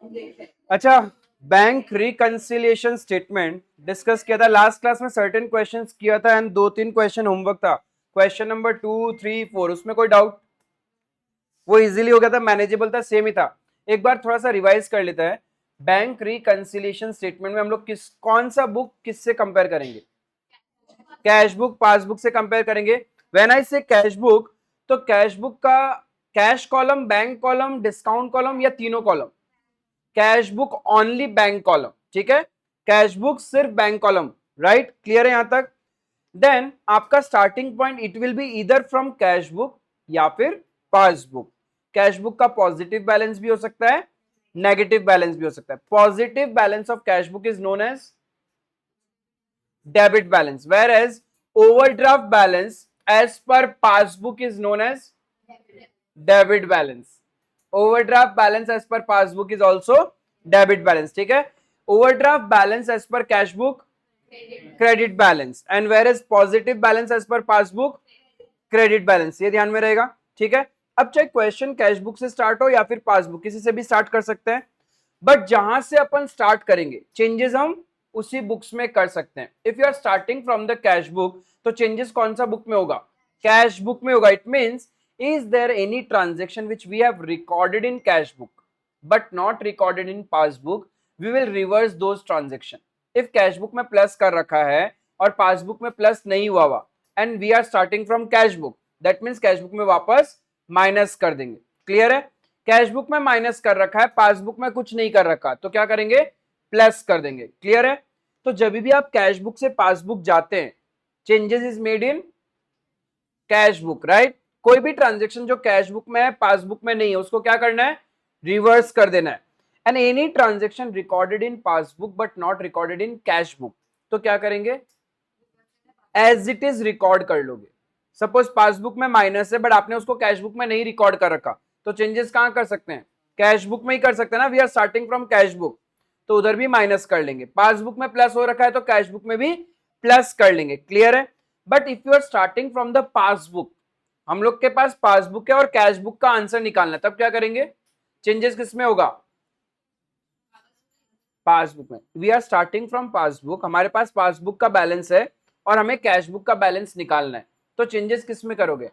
अच्छा, bank reconciliation statement discuss किया था लास्ट क्लास में, सर्टेन क्वेश्चंस किया था एंड 2-3 क्वेश्चन होमवर्क था। क्वेश्चन नंबर 2, 3, 4, उसमें कोई डाउट? वो इजीली हो गया था, मैनेजेबल था, सेम ही था। एक बार थोड़ा सा रिवाइज कर लेता है। बैंक रिकंसिलिएशन स्टेटमेंट में हम लोग कौन सा बुक किससे कंपेयर करेंगे? कैश बुक पासबुक से कंपेयर करेंगे। व्हेन आई से कैश बुक, तो कैश बुक का cash column, bank column, discount column या तीनों column? Cash book only bank column, ठीक है। कैश बुक सिर्फ बैंक कॉलम, राइट? क्लियर है यहां तक? देन आपका starting point it will be either from cash book या फिर पासबुक। कैश बुक का पॉजिटिव बैलेंस भी हो सकता है, नेगेटिव बैलेंस भी हो सकता है। Positive balance of cash book is known as debit balance, whereas overdraft balance as per passbook is known as debit balance. Overdraft balance as per passbook is also debit balance, ठीक है। Overdraft balance as per cash book credit balance, and whereas positive balance as per passbook credit balance, ये ध्यान में रहेगा, ठीक है। अब चाहे क्वेश्चन कैश बुक से स्टार्ट हो या फिर पासबुक, किसी से भी स्टार्ट कर सकते हैं, बट जहां से अपन स्टार्ट करेंगे चेंजेस हम उसी बुक्स में कर सकते हैं। If you are starting from the cash book, तो चेंजेस कौन सा बुक में होगा? कैश बुक में होगा। It means, is there any transaction which we have recorded in cash book but not recorded in passbook, we will reverse those transaction. If cash book में plus कर रखा है और पासबुक में प्लस नहीं हुआ and we are starting from cash book, that means cash book में वापस माइनस कर देंगे। क्लियर है? कैश बुक में माइनस कर रखा है, पासबुक में कुछ नहीं कर रखा, तो क्या करेंगे? प्लस कर देंगे। क्लियर है? तो जब भी आप कैश बुक से पासबुक जाते हैं, changes is made in cash book, right? कोई भी ट्रांजेक्शन जो कैश बुक में है पासबुक में नहीं है, उसको क्या करना है? रिवर्स कर देना है। And any transaction recorded in passbook but not recorded in cash book, तो क्या करेंगे? एज इट इज रिकॉर्ड कर लोगे। सपोज पासबुक में माइनस है बट आपने उसको कैश बुक में नहीं रिकॉर्ड कर रखा, तो चेंजेस कहां कर सकते हैं? कैश बुक में ही कर सकते हैं ना। We are starting from cash book, तो उधर भी माइनस कर लेंगे। पासबुक में प्लस हो रखा है तो कैश बुक में भी प्लस कर लेंगे। क्लियर है? But if you are starting from the passbook, हम लोग के पास पासबुक है और कैश बुक का आंसर निकालना है, तब क्या करेंगे? चेंजेस किस में होगा? पासबुक में। We are starting from passbook, हमारे पास पासबुक का बैलेंस है और हमें कैश बुक का बैलेंस निकालना है, तो चेंजेस किस में करोगे?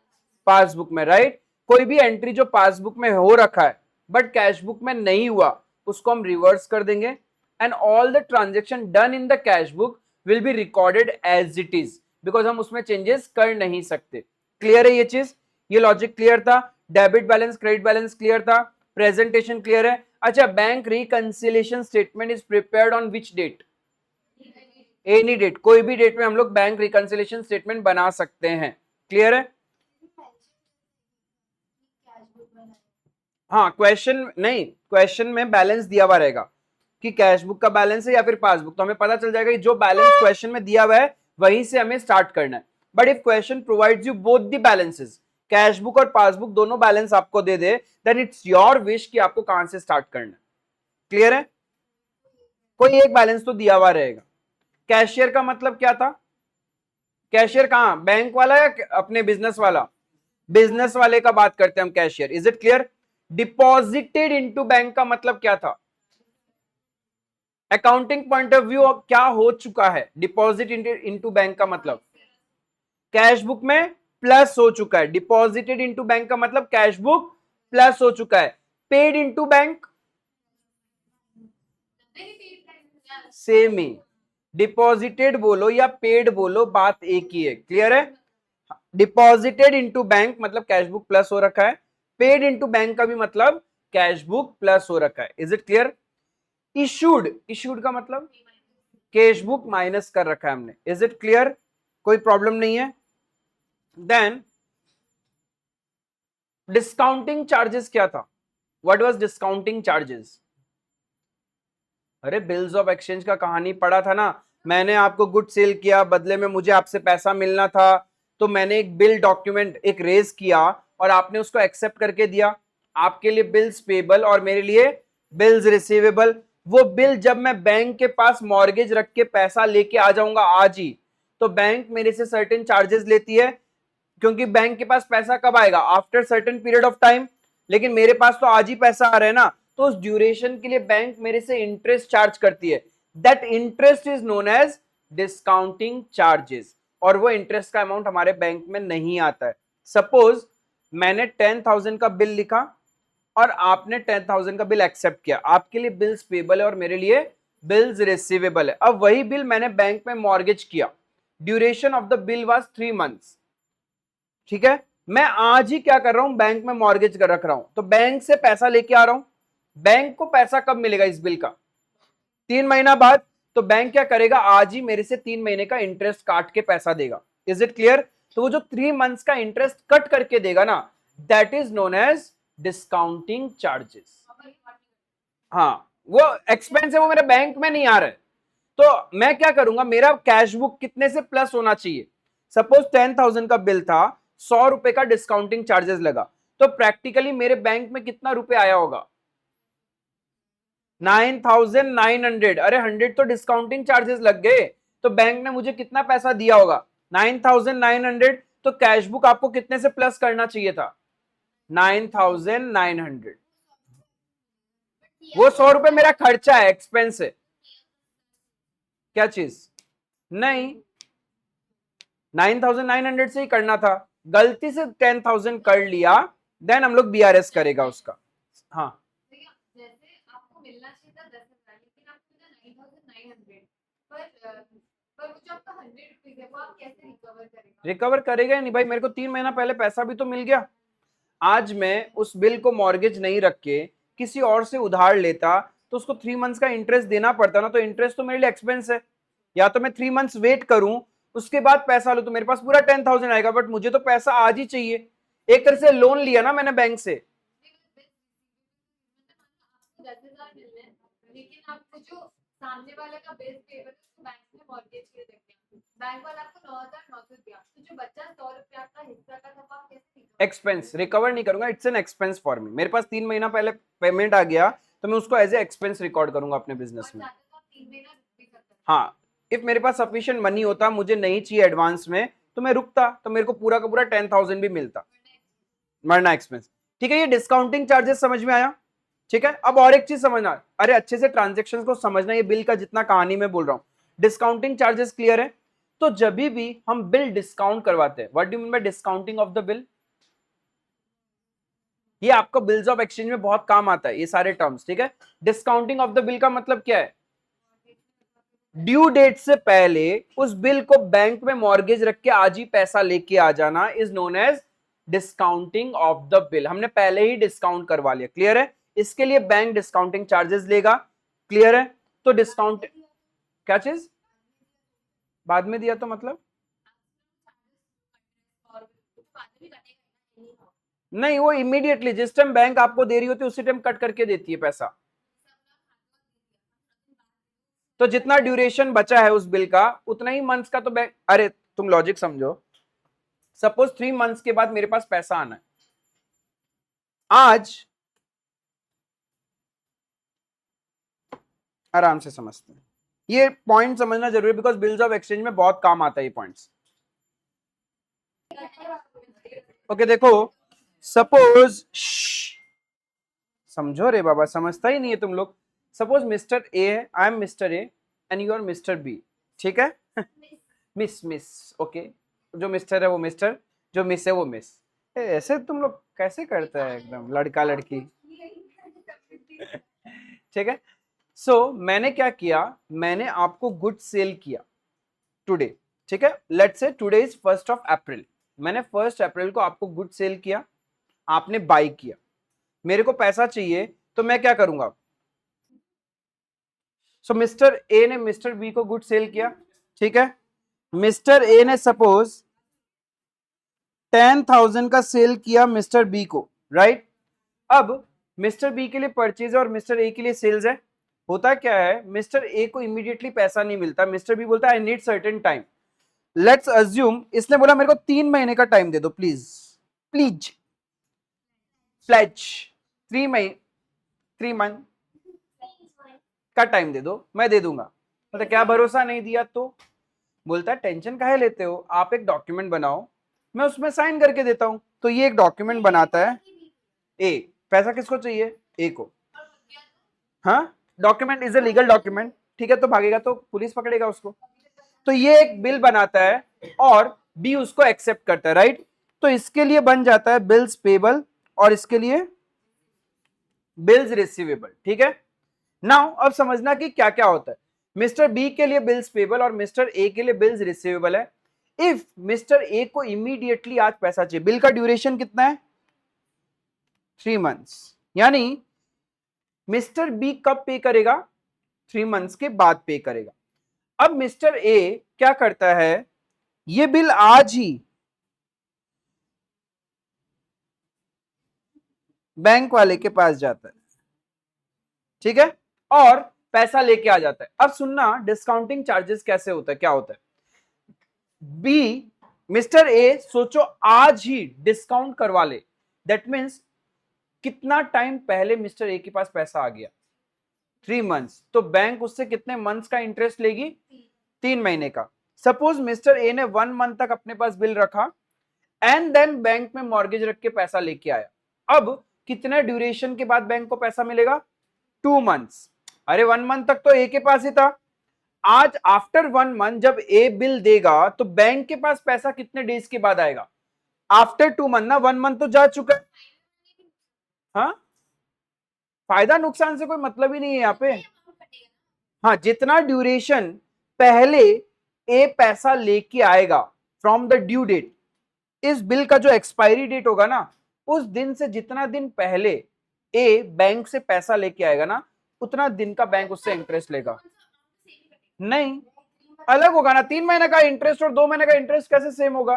पासबुक में, राइट? कोई भी एंट्री जो पासबुक में हो रखा है बट कैश बुक में नहीं हुआ, उसको हम रिवर्स कर देंगे and all the transaction done in the cash book will be recorded as it is, because हम उसमें चेंजेस कर नहीं सकते। क्लियर है ये चीज? ये लॉजिक क्लियर था? Debit balance credit balance clear था? प्रेजेंटेशन क्लियर है? अच्छा, bank reconciliation statement is prepared on which date? Any date, कोई भी डेट में हम लोग बैंक रिकंसिलिएशन स्टेटमेंट बना सकते हैं। क्लियर है? हाँ, क्वेश्चन नहीं, क्वेश्चन में बैलेंस दिया हुआ रहेगा कि कैश बुक का बैलेंस है या फिर पासबुक, तो हमें पता चल जाएगा कि जो बैलेंस क्वेश्चन में दिया हुआ है वहीं से हमें स्टार्ट करना है। But if question provides you both the balances, cash book और पासबुक दोनों बैलेंस आपको दे दे, देन इट्स योर विश कि आपको कहां से स्टार्ट करना है। क्लियर है? कोई एक बैलेंस तो दिया हुआ रहेगा। कैशियर का मतलब क्या था? कैशियर कहां, बैंक वाला या अपने बिजनेस वाला? बिजनेस वाले का बात करते हैं हम, cashier. Is it clear? Deposited into bank का मतलब क्या था? अकाउंटिंग पॉइंट ऑफ व्यू क्या हो चुका है? डिपॉजिट इनटू बैंक का मतलब कैश बुक में प्लस हो चुका है। डिपॉजिटेड इनटू बैंक का मतलब कैश बुक प्लस हो चुका है। पेड इनटू बैंक सेम ही, डिपॉजिटेड बोलो या पेड बोलो, बात एक ही है। क्लियर है? डिपॉजिटेड इनटू बैंक मतलब कैश बुक प्लस हो रखा है, पेड इनटू बैंक का भी मतलब कैश बुक प्लस हो रखा है। Is it clear? Issued, issued का मतलब कैश बुक माइनस कर रखा है हमने। Is it clear? कोई प्रॉब्लम नहीं है? देन डिस्काउंटिंग चार्जेस क्या था? What was discounting charges? अरे बिल्स ऑफ एक्सचेंज का कहानी पढ़ा था ना। मैंने आपको गुड सेल किया, बदले में मुझे आपसे पैसा मिलना था, तो मैंने एक बिल डॉक्यूमेंट एक रेज किया और आपने उसको एक्सेप्ट करके दिया। आपके लिए बिल्स पेबल और मेरे लिए बिल्स रिसीवेबल। वो बिल जब मैं बैंक के पास मॉर्गेज रख के पैसा लेके आ जाऊंगा आज ही, तो बैंक मेरे से सर्टेन चार्जेस लेती है, क्योंकि बैंक के पास पैसा कब आएगा? After certain period of time. लेकिन मेरे पास तो आज ही पैसा आ रहा है ना, तो उस ड्यूरेशन के लिए बैंक मेरे से इंटरेस्ट चार्ज करती है, that interest is known as discounting charges, और वो इंटरेस्ट का अमाउंट हमारे बैंक में नहीं आता है। सपोज मैंने 10,000 का बिल लिखा और आपने 10,000 का बिल एक्सेप्ट किया, आपके लिए बिल्स पेबल है और मेरे लिए बिल्स रिसीवेबल है। अब वही बिल मैंने बैंक में मॉर्गेज किया, duration of the bill was 3 months, ठीक है। मैं आज ही क्या कर रहा हूं, बैंक में मॉर्गेज कर रख रहा हूं, तो बैंक से पैसा लेके आ रहा हूं। बैंक को पैसा कब मिलेगा इस बिल का, 3 महीना बाद। तो बैंक क्या करेगा, आज ही मेरे से 3 महीने का इंटरेस्ट काट के पैसा देगा। Is it clear? तो वो जो 3 मंथ्स का इंटरेस्ट कट करके देगा ना, that is known as discounting charges. हाँ, वो एक्सपेंस है, वो मेरे बैंक में नहीं आ रहा है। तो मैं क्या करूंगा, मेरा कैश बुक कितने से प्लस होना चाहिए। सपोज 10,000 का बिल था, 100 रुपए का डिस्काउंटिंग चार्जेस लगा, तो प्रैक्टिकली मेरे बैंक में कितना रुपए आया होगा, 9,900। अरे 100 तो डिस्काउंटिंग चार्जेस लग गए, तो बैंक ने मुझे कितना पैसा दिया होगा, 9,900। तो कैश बुक आपको कितने से प्लस करना चाहिए था, 9,900। वो 100 रुपए मेरा खर्चा है, एक्सपेंस है। क्या चीज? नहीं, 9,900 से ही करना था, गलती से 10,000 कर लिया, देन हम लोग बीआरएस करेगा उसका। हाँ, जैसे आपको मिलना चाहिए था 10,000, लेकिन आपको मिला 9,900, पर जो आपका 100 रुपीज है वो आप कैसे रिकवर करेगा? रिकवर करेगा ही नहीं भाई, मेरे को 3 महीना पहले पैसा भी तो मिल गया। आज मैं उस बिल को मॉर्गेज नहीं रख के किसी और से उधार लेता, तो उसको 3 मंथ्स का इंटरेस्ट देना पड़ता ना, तो इंटरेस्ट तो मेरे लिए एक्सपेंस है। या तो मैं 3 मंथ्स वेट करूं, उसके बाद पैसा लो, तो मेरे पास पूरा 10,000 आएगा, बट मुझे तो पैसा आज ही चाहिए। एक तरह से लोन लिया ना मैंने बैंक से। आपको 10,000 मिल रहे हैं, लेकिन आपको जो सामने वाले का बिल पेबल उसको बैंक में मॉर्गेज के रख दिया, बैंक वाला आपको 9,900 दिया, तो जो बच्चा 100 रुपया आपका हिस्सा का था वो आप कैसे एक्सपेंस रिकवर नहीं करूंगा, it's an expense for me. मेरे पास 3 महीना पहले पेमेंट आ गया, तो मैं उसको एज ए एक्सपेंस रिकॉर्ड करूंगा अपने बिजनेस में। हाँ, इफ मेरे पास सफिशिएंट मनी होता, मुझे नहीं चाहिए एडवांस में, तो मैं रुकता, तो मेरे को पूरा का पूरा 10,000 भी मिलता, मरना एक्सपेंस। ठीक है, ये डिस्काउंटिंग चार्जेस समझ में आया। ठीक है, अब और एक चीज समझना, अरे अच्छे से ट्रांजेक्शन को समझना, ये बिल का जितना कहानी में बोल रहा हूं, डिस्काउंटिंग चार्जेस क्लियर है। तो जब भी हम बिल डिस्काउंट करवाते हैं, what do you mean by discounting of the bill, ये आपको बिल्स ऑफ एक्सचेंज में बहुत काम आता है, ये सारे टर्म्स। ठीक है, डिस्काउंटिंग ऑफ द बिल का मतलब क्या है, ड्यू डेट से पहले उस बिल को बैंक में मॉर्गेज रख के आज ही पैसा लेके आ जाना is known as discounting of the bill. हमने पहले ही डिस्काउंट करवा लिया, क्लियर है। इसके लिए बैंक डिस्काउंटिंग चार्जेस लेगा, क्लियर है। तो डिस्काउंट क्या चीज, बाद में दिया तो मतलब नहीं, वो इमीडिएटली जिस टाइम बैंक आपको दे रही होती है उसी टाइम कट करके देती है पैसा। तो जितना ड्यूरेशन बचा है उस बिल का, उतना ही मंथ्स का तो बैंक, अरे तुम लॉजिक समझो, सपोज 3 मंथ्स के बाद मेरे पास पैसा आना है, आज आराम से समझते हैं, ये पॉइंट समझना जरूरी है, बिकॉज बिल्स ऑफ एक्सचेंज में बहुत काम आता है ये पॉइंट्स। ओके देखो, सपोज समझो रे बाबा, समझता ही नहीं है तुम लोग। सपोज मिस्टर ए है, I am mister A and you are mister B, ठीक है। मिस मिस ओके, जो मिस्टर है वो मिस्टर, जो मिस है वो मिस। ऐसे तुम लोग कैसे करते हैं, एकदम लड़का लड़की। ठीक है, सो मैंने क्या किया, मैंने आपको गुड सेल किया टुडे, ठीक है। Let's say today is 1st of April, मैंने 1st अप्रैल को आपको गुड सेल किया, आपने बाई किया, मेरे को पैसा चाहिए, तो मैं क्या करूंगा। सो मिस्टर ए ने मिस्टर बी को गुड सेल किया, ठीक है। मिस्टर ए ने सपोज 10,000 का सेल किया मिस्टर बी को, राइट। अब मिस्टर बी के लिए परचेज और मिस्टर ए के लिए सेल्स है। होता क्या है, मिस्टर ए को इमीडिएटली पैसा नहीं मिलता, मिस्टर बी बोलता है I need certain time. Let's assume इसने बोला मेरे को 3 महीने का टाइम दे दो प्लीज, प्लीज प्लेज 3 मंथ का टाइम दे दो, मैं दे दूंगा। मतलब क्या भरोसा नहीं दिया तो बोलता है टेंशन काहे लेते हो, आप एक डॉक्यूमेंट बनाओ, मैं उसमें साइन करके देता हूं। तो ये एक डॉक्यूमेंट बनाता है ए, पैसा किसको चाहिए, ए को। हाँ, document is a legal document, ठीक है, तो भागेगा तो पुलिस पकड़ेगा उसको। तो ये एक बिल बनाता है और बी उसको एक्सेप्ट करता है, राइट। तो इसके लिए बन जाता है बिल्स पेबल और इसके लिए बिल्स रिसीवेबल, ठीक है। नाउ अब समझना कि क्या क्या होता है। मिस्टर बी के लिए बिल्स पेबल और मिस्टर ए के लिए बिल्स रिसीवेबल है। इफ मिस्टर ए को इमीडिएटली आज पैसा चाहिए, बिल का ड्यूरेशन कितना है 3 मंथ्स, यानी मिस्टर बी कब पे करेगा 3 मंथ्स के बाद पे करेगा। अब मिस्टर ए क्या करता है, ये बिल आज ही बैंक वाले के पास जाता है, ठीक है, और पैसा लेके आ जाता है। अब सुनना डिस्काउंटिंग चार्जेस कैसे होता है, क्या होता है। बी मिस्टर ए सोचो आज ही डिस्काउंट करवा ले, दैट मीन्स कितना टाइम पहले मिस्टर ए के पास पैसा आ गया 3 मंथ्स, तो बैंक उससे कितने मंथ्स का इंटरेस्ट लेगी 3 महीने का। सपोज मिस्टर ए ने 1 मंथ तक अपने पास बिल रखा एंड देन बैंक में मॉर्गेज रख के पैसा लेके आया। अब कितने ड्यूरेशन के बाद बैंक को पैसा मिलेगा 2 मंथ्स। अरे 1 मंथ तक तो ए के पास ही था, आज आफ्टर 1 मंथ जब ए बिल देगा तो बैंक के पास पैसा कितने डेज के बाद आएगा आफ्टर 2 मंथ ना, 1 मंथ तो जा चुका है। हाँ, फायदा नुकसान से कोई मतलब ही नहीं है यहाँ पे। हाँ, जितना ड्यूरेशन पहले ए पैसा लेके आएगा फ्रॉम द ड्यू डेट, इस बिल का जो एक्सपायरी डेट होगा ना, उस दिन से जितना दिन पहले ए बैंक से पैसा लेके आएगा ना, उतना दिन का बैंक उससे इंटरेस्ट लेगा। नहीं, अलग होगा ना, 3 महीने का इंटरेस्ट और 2 महीने का इंटरेस्ट कैसे सेम होगा।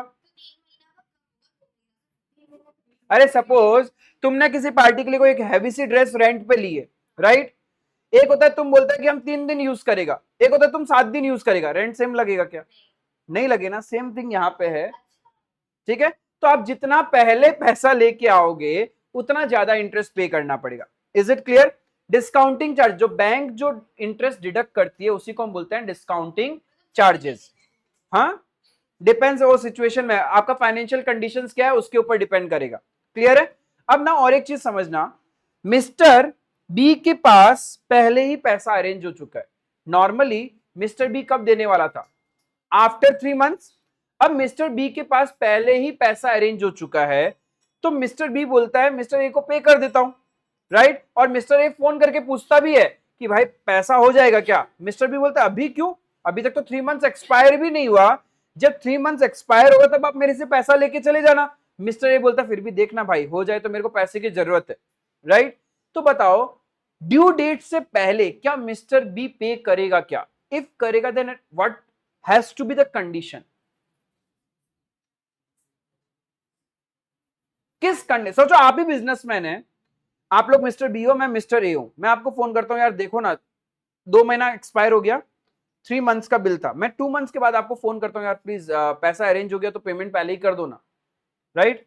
अरे सपोज तुमने किसी पार्टी के लिए कोई एक हैवी सी ड्रेस रेंट पे ली है, राइट। एक होता है तुम बोलते हैं कि हम 3 दिन यूज करेगा, एक होता है तुम 7 दिन यूज करेगा, रेंट सेम लगेगा क्या, नहीं लगे ना। सेम थिंग यहाँ पे है, ठीक है। तो आप जितना पहले पैसा लेके आओगे उतना ज्यादा इंटरेस्ट पे करना पड़ेगा। Is it clear. Discounting charge, जो बैंक जो इंटरेस्ट डिडक्ट करती है उसी को हम बोलते हैं डिस्काउंटिंग चार्जेस। हाँ, डिपेंड्स वो सिचुएशन में आपका फाइनेंशियल कंडीशंस क्या है उसके ऊपर डिपेंड करेगा। क्लियर है। अब ना और एक चीज समझना, मिस्टर बी के पास पहले ही पैसा अरेंज हो चुका है। नॉर्मली मिस्टर बी कब देने वाला था आफ्टर 3 मंथ्स। अब मिस्टर बी के पास पहले ही पैसा अरेंज हो चुका है, तो मिस्टर बी बोलता है मिस्टर ए को पे कर देता हूं, राइट। और मिस्टर ए फोन करके पूछता भी है कि भाई पैसा हो जाएगा क्या। मिस्टर बी बोलता है अभी क्यों, अभी तक तो 3 मंथ्स एक्सपायर भी नहीं हुआ, जब 3 मंथ्स एक्सपायर होगा तब आप मेरे से पैसा लेके चले जाना। मिस्टर ए बोलता फिर भी देखना भाई, हो जाए तो मेरे को पैसे की जरूरत है, राइट। तो बताओ ड्यू डेट से पहले क्या मिस्टर बी पे करेगा क्या, इफ करेगा then what has to be the condition. किस कंडीशन, सोचो आप ही बिजनेसमैन है, आप लोग मिस्टर बी हो, मैं मिस्टर ए हूं, मैं आपको फोन करता हूं यार देखो ना 2 महीना एक्सपायर हो गया, 3 मंथ्स का बिल था, मैं 2 मंथ्स के बाद आपको फोन करता हूं यार प्लीज पैसा अरेंज हो गया तो पेमेंट पहले ही कर दो ना, राइट।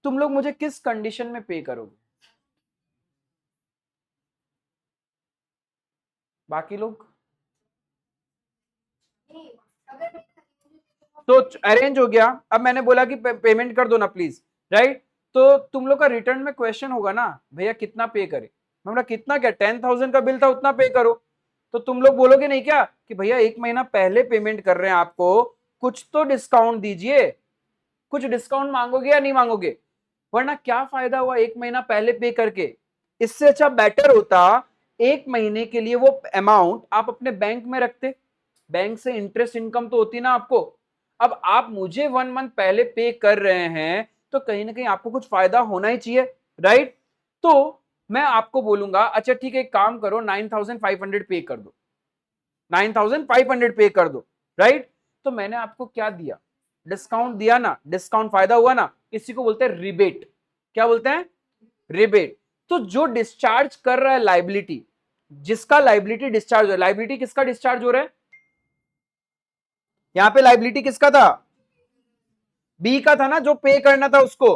तुम लोग मुझे किस कंडीशन में पे करोगे, बाकी लोग तो अरेंज हो गया, अब मैंने बोला कि पेमेंट कर दो ना प्लीज, राइट। तो तुम लोग का रिटर्न में क्वेश्चन होगा ना भैया कितना पे करे, मैं बोला कितना क्या 10,000 का बिल था उतना पे करो। तो तुम लोग बोलोगे नहीं क्या कि भैया 1 महीना पहले पेमेंट कर रहे हैं आपको, कुछ तो डिस्काउंट दीजिए, कुछ डिस्काउंट मांगोगे या नहीं मांगोगे, वरना क्या फायदा हुआ 1 महीना पहले पे करके। इससे अच्छा बेटर होता 1 महीने के लिए वो अमाउंट आप अपने बैंक में रखते, बैंक से इंटरेस्ट इनकम तो होती ना आपको। अब आप मुझे 1 मंथ पहले पे कर रहे हैं तो कहीं ना कहीं आपको कुछ फायदा होना ही चाहिए, राइट। तो मैं आपको बोलूंगा अच्छा ठीक है एक काम करो 9,500 पे कर दो, 9,500 पे कर दो, राइट। तो मैंने आपको क्या दिया, डिस्काउंट दिया ना, डिस्काउंट फायदा हुआ ना, इसी को बोलते हैं रिबेट। क्या बोलते हैं, रिबेट। तो जो डिस्चार्ज कर रहा है लाइबिलिटी, जिसका लाइबिलिटी डिस्चार्ज हो, लाइबिलिटी किसका डिस्चार्ज हो रहा है, यहां पे लाइबिलिटी किसका था, बी का था ना जो पे करना था उसको,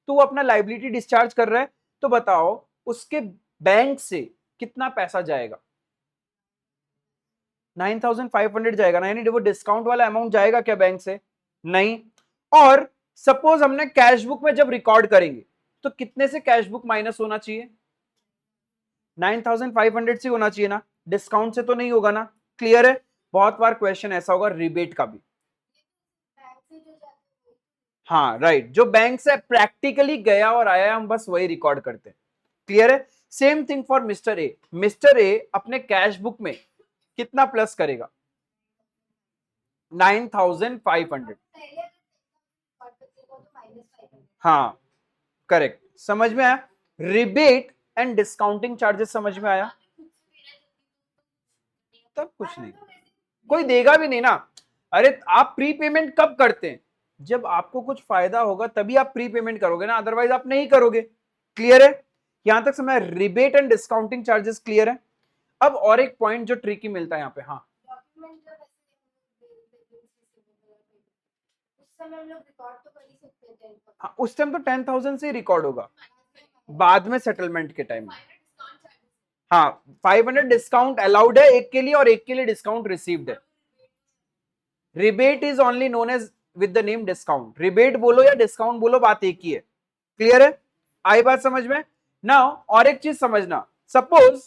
तो वो अपना लाइबिलिटी डिस्चार्ज कर रहा है। तो बताओ उसके बैंक से कितना पैसा जाएगा, 9,500 जाएगा ना, यानी वो डिस्काउंट वाला अमाउंट जाएगा क्या बैंक से, नहीं। और सपोज हमने कैश बुक में जब रिकॉर्ड करेंगे तो कितने से कैश बुक माइनस होना चाहिए, 9,500 से होना चाहिए ना, डिस्काउंट से तो नहीं होगा ना। क्लियर है? बहुत बार क्वेश्चन ऐसा होगा रिबेट का भी। हाँ राइट, जो बैंक से प्रैक्टिकली गया और आया हम बस वही रिकॉर्ड करते हैं। क्लियर है? Same thing for mister A. Mister A अपने कैश बुक में कितना प्लस करेगा? 9,500। हाँ करेक्ट, समझ में आया? रिबेट एंड डिस्काउंटिंग चार्जेस समझ में आया? तब कुछ नहीं, कोई देगा भी नहीं ना। अरे आप प्री पेमेंट कब करते हैं? जब आपको कुछ फायदा होगा तभी आप प्री पेमेंट करोगे ना, अदरवाइज आप नहीं करोगे। क्लियर है? यहां तक समय rebate and discounting charges clear है? अब और एक पॉइंट जो ट्रिकी मिलता है यहाँ पे, हाँ हाँ, उस टाइम तो 10,000 से ही रिकॉर्ड होगा, बाद में सेटलमेंट के टाइम में। हाँ 500 डिस्काउंट अलाउड है एक के लिए और एक के लिए डिस्काउंट रिसीव्ड है। Rebate is only known as with the name discount. Rebate बोलो या डिस्काउंट बोलो, बात एक ही है। क्लियर है? आई बात समझ में? नाउ और एक चीज समझना, सपोज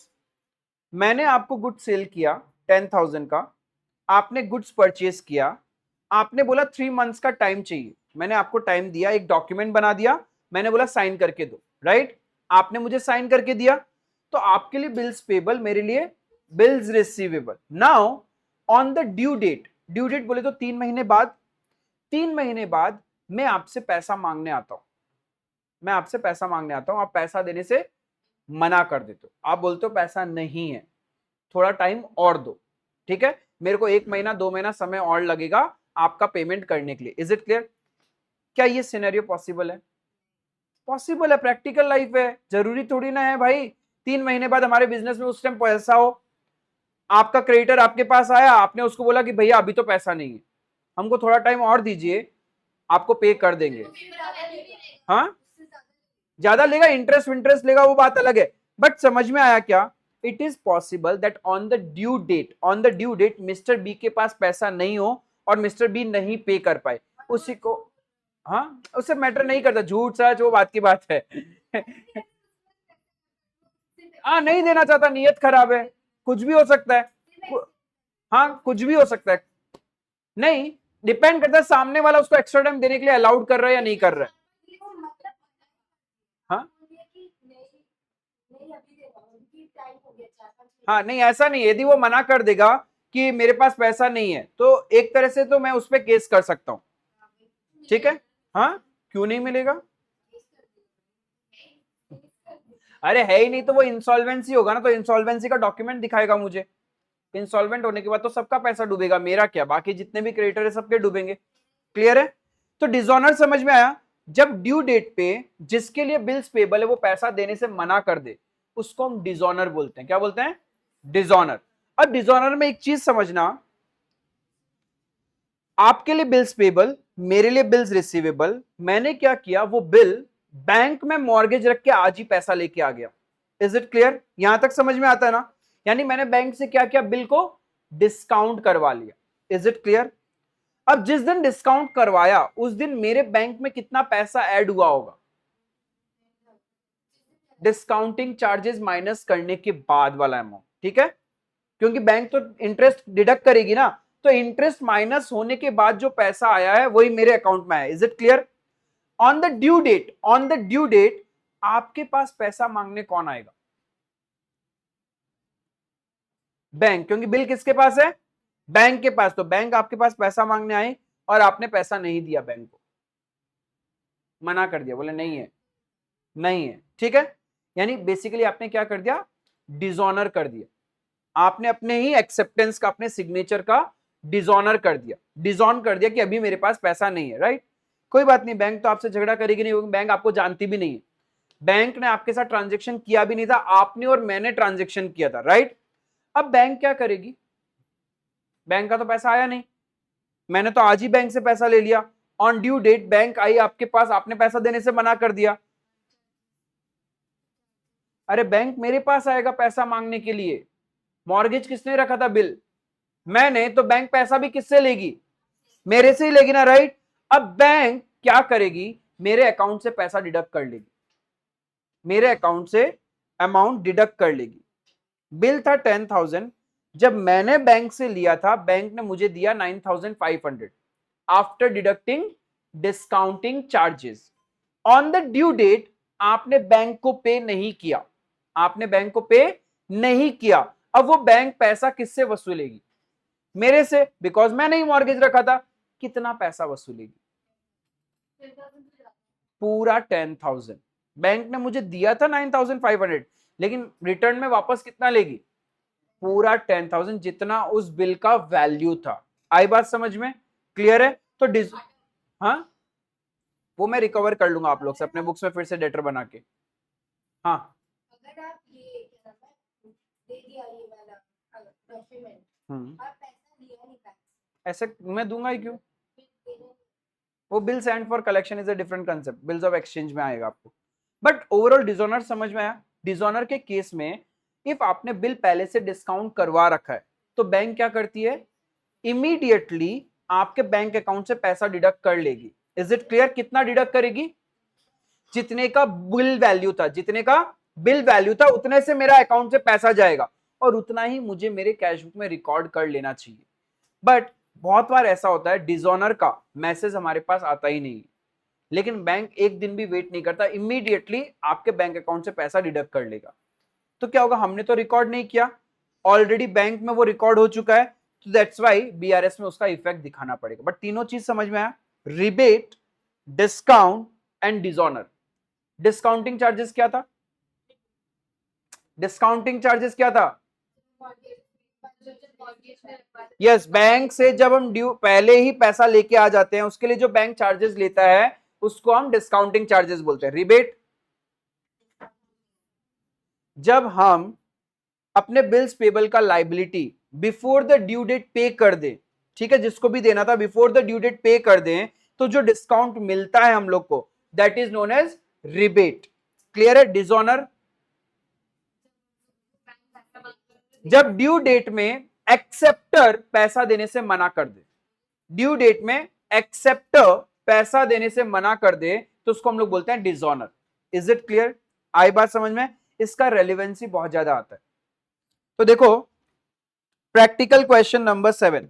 मैंने आपको गुड सेल किया 10,000 का, आपने गुड्स परचेज किया, आपने बोला 3 मंथ्स का टाइम चाहिए, मैंने आपको टाइम दिया, एक डॉक्यूमेंट बना दिया, मैंने बोला साइन करके दो, राइट? आपने मुझे साइन करके दिया, तो आपके लिए बिल्स पेबल, मेरे लिए bills receivable. Now on the due date, due date बोले तो 3 महीने बाद, 3 महीने बाद मैं आपसे पैसा मांगने आता हूं, मैं आपसे पैसा मांगने आता हूं, आप पैसा देने से मना कर देते हो, आप बोलते हो पैसा नहीं है, थोड़ा टाइम और दो, ठीक है, मेरे को 1 महीना 2 महीना समय और लगेगा आपका पेमेंट करने के लिए। Is it clear? क्या ये सिनेरियो पॉसिबल है? पॉसिबल है, प्रैक्टिकल लाइफ है, जरूरी थोड़ी ना है भाई 3 महीने बाद हमारे बिजनेस में उस टाइम पैसा हो। आपका क्रेडिटर आपके पास आया, आपने उसको बोला कि भैया अभी तो पैसा नहीं है, हमको थोड़ा टाइम और दीजिए, आपको पे कर देंगे। हाँ ज्यादा लेगा, इंटरेस्ट विंटरेस्ट लेगा, वो बात अलग है, बट समझ में आया क्या? It is possible that on the due date, on the due date mister B के पास पैसा नहीं हो और मिस्टर बी नहीं पे कर पाए, उसी को, हाँ उससे मैटर नहीं करता, झूठ सच वो बात की बात है। हाँ नहीं देना चाहता, नीयत खराब है, कुछ भी हो सकता है, हाँ कुछ भी हो सकता है, नहीं डिपेंड करता है सामने वाला उसको एक्स्ट्रा टाइम देने के लिए अलाउड कर रहा है या नहीं कर रहा है। हाँ हाँ नहीं ऐसा नहीं, यदि वो मना कर देगा कि मेरे पास पैसा नहीं है, तो एक तरह से तो मैं उस पर केस कर सकता हूँ, ठीक है? हाँ क्यों नहीं मिलेगा? अरे है ही नहीं तो वो इंसॉल्वेंसी होगा ना, तो इंसॉल्वेंसी का डॉक्यूमेंट दिखाएगा मुझे, इंसॉल्वेंट होने के बाद तो सबका पैसा डूबेगा, मेरा क्या, बाकी जितने भी क्रेडिटर है सबके डूबेंगे। क्लियर है? तो डिसऑनर समझ में आया? जब ड्यू डेट पे जिसके लिए बिल्स पेबल है वो पैसा देने से मना कर दे, उसको हम डिसऑनर बोलते हैं। क्या बोलते हैं? डिसऑनर। अब डिसऑनर में एक चीज समझना, आपके लिए बिल्स पेबल, मेरे लिए बिल्स रिसीवेबल, मैंने क्या किया, वो बिल बैंक में मॉर्गेज रख के आज ही पैसा लेके आ गया। Is it clear? यहां तक समझ में आता है ना? यानी मैंने बैंक से क्या किया, बिल को डिस्काउंट करवा लिया। Is it clear? अब जिस दिन डिस्काउंट करवाया उस दिन मेरे बैंक में कितना पैसा ऐड हुआ होगा? डिस्काउंटिंग चार्जेस माइनस करने के बाद वाला अमाउंट, ठीक है? क्योंकि बैंक तो इंटरेस्ट डिडक्ट करेगी ना, तो इंटरेस्ट माइनस होने के बाद जो पैसा आया है वही मेरे अकाउंट में आया। Is it clear? On the due date, on the due date आपके पास पैसा मांगने कौन आएगा? बैंक, क्योंकि बिल किसके पास है? बैंक के पास, तो बैंक आपके पास पैसा मांगने आए और आपने पैसा नहीं दिया, बैंक को मना कर दिया, बोले नहीं है, नहीं है, ठीक है? यानी बेसिकली आपने क्या कर दिया, डिसऑनर कर दिया, आपने अपने ही एक्सेप्टेंस का, अपने सिग्नेचर का डिसऑनर कर दिया, डिसऑन कर दिया कि अभी मेरे पास पैसा नहीं है, राइट? कोई बात नहीं, बैंक तो आपसे झगड़ा करेगी नहीं, क्योंकि बैंक आपको जानती भी नहीं है, बैंक ने आपके साथ ट्रांजेक्शन किया भी नहीं था, आपने और मैंने ट्रांजेक्शन किया था, राइट? अब बैंक क्या करेगी, बैंक का तो पैसा आया नहीं, मैंने तो आज ही बैंक से पैसा ले लिया, ऑन ड्यू डेट बैंक आई आपके पास, आपने पैसा देने से मना कर दिया, अरे बैंक मेरे पास आएगा पैसा मांगने के लिए, मॉर्गेज किसने रखा था, बिल मैंने, तो बैंक पैसा भी किससे लेगी, मेरे से ही लेगी ना, राइट? अब बैंक क्या करेगी, मेरे अकाउंट से पैसा डिडक्ट कर लेगी, मेरे अकाउंट से अमाउंट डिडक्ट कर लेगी। बिल था 10,000, जब मैंने बैंक से लिया था बैंक ने मुझे दिया 9,500 after deducting discounting charges. On the due date आपने बैंक को पे नहीं किया, आपने बैंक को पे नहीं किया। अब वो बैंक पैसा किससे वसूलेगी? मेरे से, बिकॉज मैंने ही मॉर्गेज रखा था। कितना पैसा वसूलेगी? पूरा 10,000। बैंक ने मुझे दिया था 9,500, लेकिन रिटर्न में वापस कितना लेगी? पूरा 10,000, जितना उस बिल का वैल्यू था। आई बात समझ में? क्लियर है? तो हाँ, वो मैं रिकवर कर लूंगा आप लोग से अपने बुक्स में फिर से डेटर बना के। हाँ, अगर आप ये क्या नाम है, दे दिया ये वाला डॉक्यूमेंट, आप पैसा लिया नहीं बैंक से, ऐसे मैं दूंगा ही क्यों? वो bill send for collection is a different concept, bills of exchange में आएगा आपको। बट ओवरऑल डिसऑनर समझ में आया? डिसऑनर के केस में इफ आपने बिल पहले से डिस्काउंट करवा रखा है तो बैंक क्या करती है? इमीडिएटली आपके बैंक अकाउंट से पैसा डिडक्ट कर लेगी। Is it clear? कितना डिडक्ट करेगी? जितने का बिल वैल्यू था, जितने का बिल वैल्यू था उतने से मेरा अकाउंट से पैसा जाएगा और उतना ही मुझे मेरे कैश बुक में रिकॉर्ड कर लेना चाहिए। बट बहुत बार ऐसा होता है डिसऑनर का मैसेज हमारे पास आता ही नहीं, लेकिन बैंक एक दिन भी वेट नहीं करता, इमीडिएटली आपके बैंक अकाउंट से पैसा डिडक्ट कर लेगा। तो क्या होगा? हमने तो रिकॉर्ड नहीं किया, ऑलरेडी बैंक में वो रिकॉर्ड हो चुका है, तो दैट्स व्हाई बीआरएस में उसका इफेक्ट दिखाना पड़ेगा। बट तीनों चीज समझ में आया? Rebate, discount and dishonour. Discounting charges क्या था? डिस्काउंटिंग चार्जेस क्या था? यस, बैंक से जब हम ड्यू पहले ही पैसा लेके आ जाते हैं उसके लिए जो बैंक चार्जेस लेता है उसको हम डिस्काउंटिंग चार्जेस बोलते हैं। रिबेट, जब हम अपने बिल्स पेबल का liability before the due date pay कर दे, ठीक है, जिसको भी देना था before the due date pay कर दें, तो जो डिस्काउंट मिलता है हम लोग को that is known as rebate. Clear है? डिसऑनर, जब ड्यू डेट में एक्सेप्टर पैसा देने से मना कर दे, ड्यू डेट में एक्सेप्टर पैसा देने से मना कर दे तो उसको हम लोग बोलते हैं डिसऑनर। Is it clear? आई बात समझ में? इसका रेलेवेंसी बहुत ज्यादा आता है। तो देखो प्रैक्टिकल क्वेश्चन नंबर 7,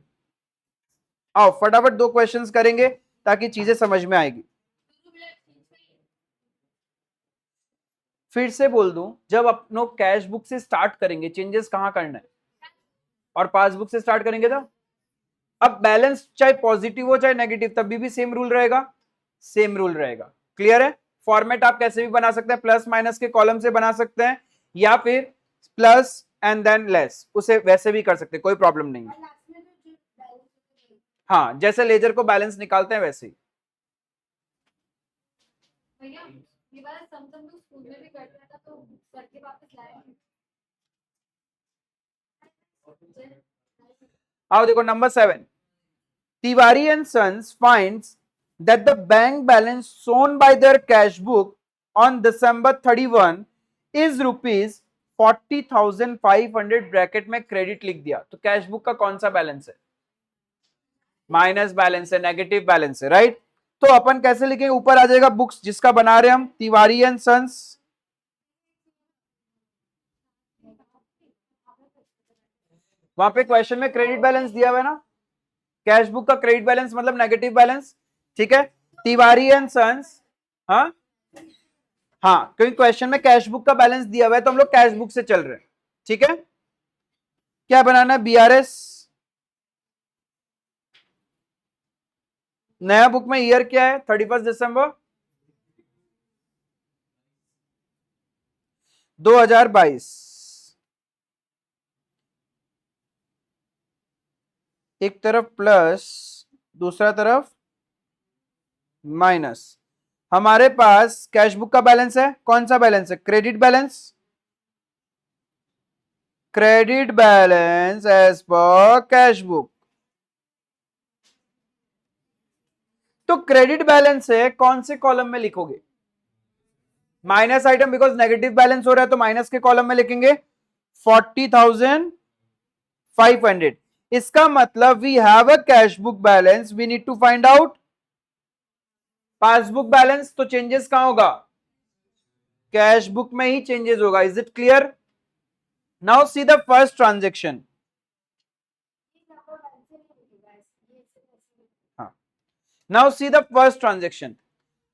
आओ फटाफट 2 क्वेश्चंस करेंगे ताकि चीजें समझ में आएगी। फिर से बोल दूं, जब अपनों कैश बुक से स्टार्ट करेंगे चेंजेस कहां करना है? और पासबुक से स्टार्ट करेंगे तो अब बैलेंस चाहे पॉजिटिव हो चाहे नेगेटिव तब भी सेम रूल रहेगा, सेम रूल रहेगा। क्लियर है? फॉर्मेट आप कैसे भी बना सकते हैं, प्लस माइनस के कॉलम से बना सकते हैं या फिर प्लस एंड देन लेस, उसे वैसे भी कर सकते हैं, कोई प्रॉब्लम नहीं है। हाँ, जैसे लेजर को बैलेंस निकालते हैं वैसे ही। भैया ये वाला सम तो स्कूल में भी करते था तो करके वापस लाए। आओ देखो number 7, Tiwari and sons finds that the bank balance shown by their cash book on December 31 is rupees 40,500 bracket में क्रेडिट लिख दिया, तो कैश बुक का कौन सा बैलेंस है? माइनस बैलेंस है, नेगेटिव बैलेंस है, राइट? तो अपन कैसे लिखेंगे? ऊपर आ जाएगा बुक्स जिसका बना रहे हम, तिवारी एंड सन्स। वहां पे क्वेश्चन में क्रेडिट बैलेंस दिया हुआ है ना, कैश बुक का क्रेडिट बैलेंस मतलब नेगेटिव बैलेंस, ठीक है? तिवारी एंड सन्स, हाँ हाँ, क्योंकि क्वेश्चन में कैश बुक का बैलेंस दिया हुआ है तो हम लोग कैश बुक से चल रहे हैं, ठीक है? क्या बनाना है? बीआरएस। नया बुक में ईयर क्या है? 31 दिसंबर 2022। एक तरफ प्लस दूसरा तरफ माइनस। हमारे पास कैश बुक का बैलेंस है, कौन सा बैलेंस है? Credit balance, credit balance as per cash book. तो क्रेडिट बैलेंस है, कौन से कॉलम में लिखोगे? Minus item, because negative balance हो रहा है तो माइनस के कॉलम में लिखेंगे 40,500। इसका मतलब we have a cash book balance, we need to find out passbook balance. तो चेंजेस कहां होगा? कैश बुक में ही चेंजेस होगा. Is it clear? Now see the first transaction. Now see the first transaction.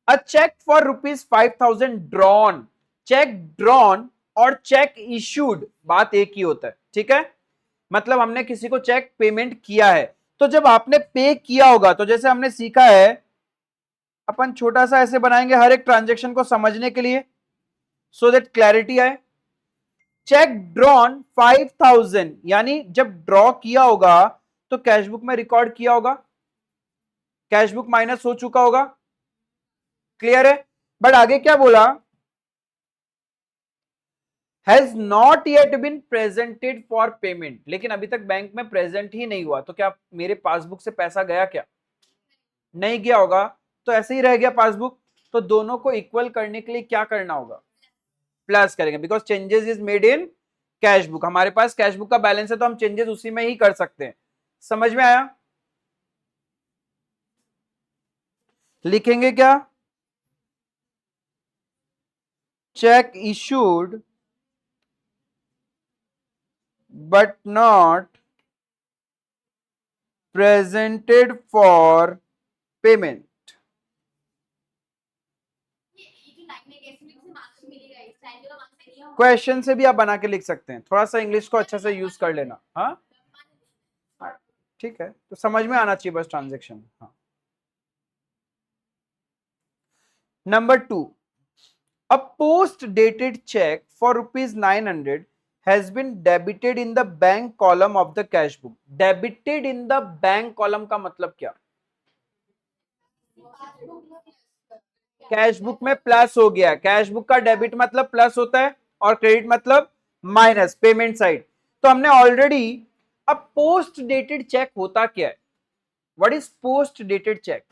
A check for rupees 5,000 drawn. Check drawn और check issued बात एक ही होता है. ठीक है, मतलब हमने किसी को चेक पेमेंट किया है. तो जब आपने पे किया होगा, तो जैसे हमने सीखा है, अपन छोटा सा ऐसे बनाएंगे हर एक ट्रांजेक्शन को समझने के लिए, सो दैट क्लैरिटी आए. चेक ड्रॉन 5,000 यानी जब ड्रॉ किया होगा तो कैश बुक में रिकॉर्ड किया होगा, कैश बुक माइनस हो चुका होगा. क्लियर है? बट आगे क्या बोला? Has not yet been presented for payment. लेकिन अभी तक बैंक में प्रेजेंट ही नहीं हुआ, तो क्या मेरे पासबुक से पैसा गया? क्या नहीं गया होगा, तो ऐसे ही रह गया पासबुक. तो दोनों को इक्वल करने के लिए क्या करना होगा? प्लस करेंगे, because changes is made in cash book. हमारे पास कैश बुक का बैलेंस है तो हम चेंजेस उसी में ही कर सकते हैं. समझ में आया? लिखेंगे क्या? Check issued but not presented for payment. Question से भी आप बना के लिख सकते हैं. थोड़ा सा इंग्लिश को अच्छा से यूज कर लेना. हाँ ठीक है, तो समझ में आना चाहिए बस ट्रांजेक्शन. हाँ. Number 2, a post dated check for rupees 900 has been debited in the bank column of the cash book. Debited in the bank column का मतलब क्या? कैश बुक में प्लस हो गया. कैश बुक का डेबिट मतलब प्लस होता है और क्रेडिट मतलब माइनस, पेमेंट साइड. तो हमने ऑलरेडी, अब पोस्ट डेटेड चेक होता क्या है? What is post dated check?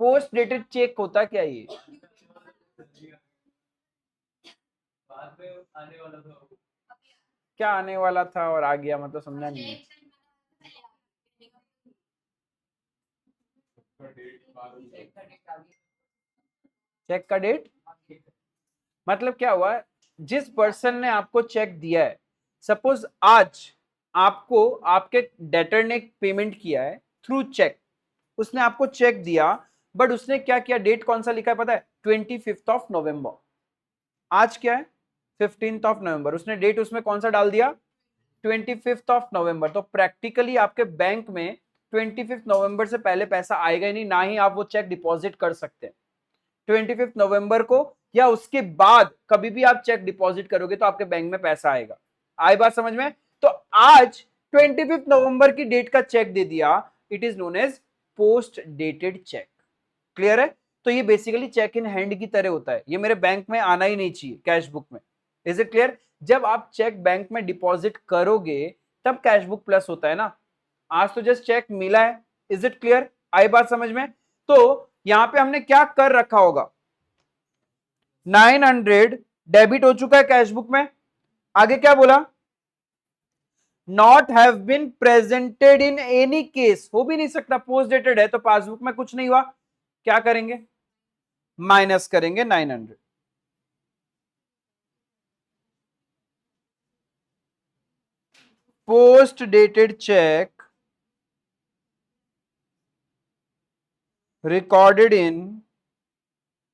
Post dated check होता क्या? ये क्या आने वाला था और आ गया, मतलब समझा नहीं. चेक का डेट मतलब क्या हुआ? जिस पर्सन ने आपको चेक दिया है, सपोज आज आपको आपके डेटर ने पेमेंट किया है थ्रू चेक, उसने आपको चेक दिया, बट उसने क्या किया? डेट कौन सा लिखा है पता है? 25th of November. आज क्या है? 15th of November. उसने डेट उसमें कौन सा डाल दिया? 25th of November. तो प्रैक्टिकली आपके बैंक में 25th नवंबर से पहले पैसा आएगा ही नहीं, ना ही आप वो चेक डिपॉजिट कर सकते हैं. 25th नवंबर को या उसके बाद कभी भी आप चेक डिपॉजिट करोगे तो आपके बैंक में पैसा आएगा. आई बात समझ में? तो आज 25th नवंबर की डेट का चेक दे दिया, it is known as post dated cheque. Clear है? तो ये बेसिकली चेक इन हैंड की तरह होता है. ये मेरे बैंक में आना ही नहीं चाहिए कैश बुक में. Is it clear? जब आप चेक बैंक में डिपॉजिट करोगे तब कैश बुक प्लस होता है ना. आज तो जस्ट चेक मिला है. Is it clear? आई बात समझ में? तो यहां पे हमने क्या कर रखा होगा? 900 डेबिट हो चुका है कैश बुक में. आगे क्या बोला? Not have been presented in any case. हो भी नहीं सकता, पोस्ट डेटेड है तो पासबुक में कुछ नहीं हुआ. क्या करेंगे? माइनस करेंगे 900. Post dated check recorded in